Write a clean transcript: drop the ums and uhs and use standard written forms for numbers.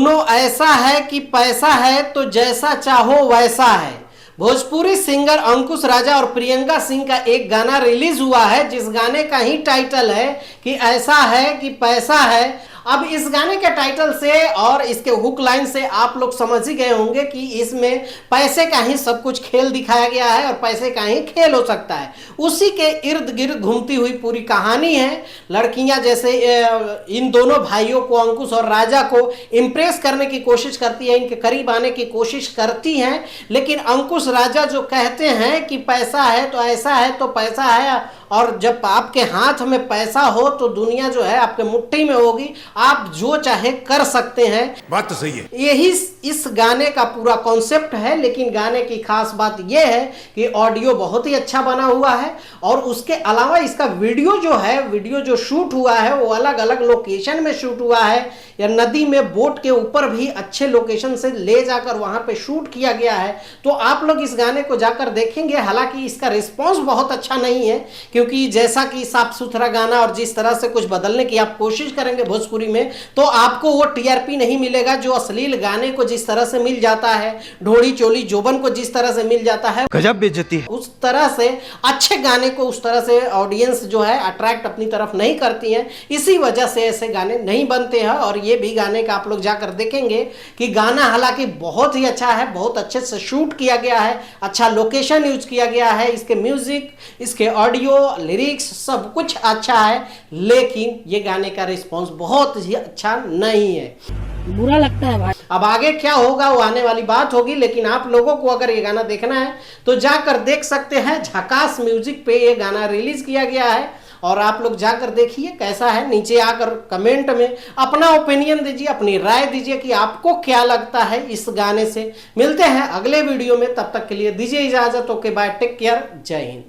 दोनों ऐसा है कि पैसा है तो जैसा चाहो वैसा है। भोजपुरी सिंगर अंकुश राजा और प्रियंका सिंह का एक गाना रिलीज हुआ है, जिस गाने का ही टाइटल है कि ऐसा है कि पैसा है। अब इस गाने के टाइटल से और इसके हुक लाइन से आप लोग समझ ही गए होंगे कि इसमें पैसे का ही सब कुछ खेल दिखाया गया है और पैसे का ही खेल हो सकता है। उसी के इर्द गिर्द घूमती हुई पूरी कहानी है। लड़कियां जैसे इन दोनों भाइयों को, अंकुश और राजा को इम्प्रेस करने की कोशिश करती है, इनके करीब आने की कोशिश करती हैं, लेकिन अंकुश राजा जो कहते हैं कि पैसा है तो ऐसा है तो पैसा है, और जब आपके हाथ में पैसा हो तो दुनिया जो है आपके मुट्ठी में होगी, आप जो चाहे कर सकते हैं। बात तो सही है। यही इस गाने का पूरा कॉन्सेप्ट है। लेकिन गाने की खास बात यह है कि ऑडियो बहुत ही अच्छा बना हुआ है, और उसके अलावा इसका वीडियो जो शूट हुआ है वो अलग अलग लोकेशन में शूट हुआ है, या नदी में बोट के ऊपर भी अच्छे लोकेशन से ले जाकर वहां पे शूट किया गया है। तो आप लोग इस गाने को जाकर देखेंगे। हालांकि इसका रिस्पॉन्स बहुत अच्छा नहीं है, क्योंकि जैसा कि साफ सुथरा गाना और जिस तरह से कुछ बदलने की आप कोशिश करेंगे भोजपुरी में, तो आपको वो टीआरपी नहीं मिलेगा जो अश्लील गाने को जिस तरह से मिल जाता है, ढोड़ी चोली जोबन को जिस तरह से मिल जाता है, गजब बेइज्जती है। उस तरह से अच्छे गाने को उस तरह से ऑडियंस जो है अट्रैक्ट अपनी तरफ नहीं करती है। इसी वजह से ऐसे गाने नहीं बनते हैं। और ये भी गाने का आप लोग जाकर देखेंगे कि गाना हालांकि बहुत ही अच्छा है, बहुत अच्छे से शूट किया गया है, अच्छा लोकेशन यूज किया गया है, इसके म्यूजिक, इसके ऑडियो, लिरिक्स सब कुछ अच्छा है, लेकिन ये गाने का रिस्पॉन्स बहुत ही अच्छा नहीं है। बुरा लगता है भाई। अब आगे क्या होगा वो आने वाली बात होगी, लेकिन आप लोगों को अगर ये गाना देखना है तो जाकर देख सकते हैं। झकास म्यूजिक पे ये गाना रिलीज किया गया है, और आप लोग जाकर देखिए कैसा है। नीचे आकर कमेंट में अपना ओपिनियन दीजिए, अपनी राय दीजिए कि आपको क्या लगता है इस गाने से। मिलते हैं अगले वीडियो में, तब तक के लिए दीजिए इजाजत। ओके बाय, टेक केयर, जय हिंद।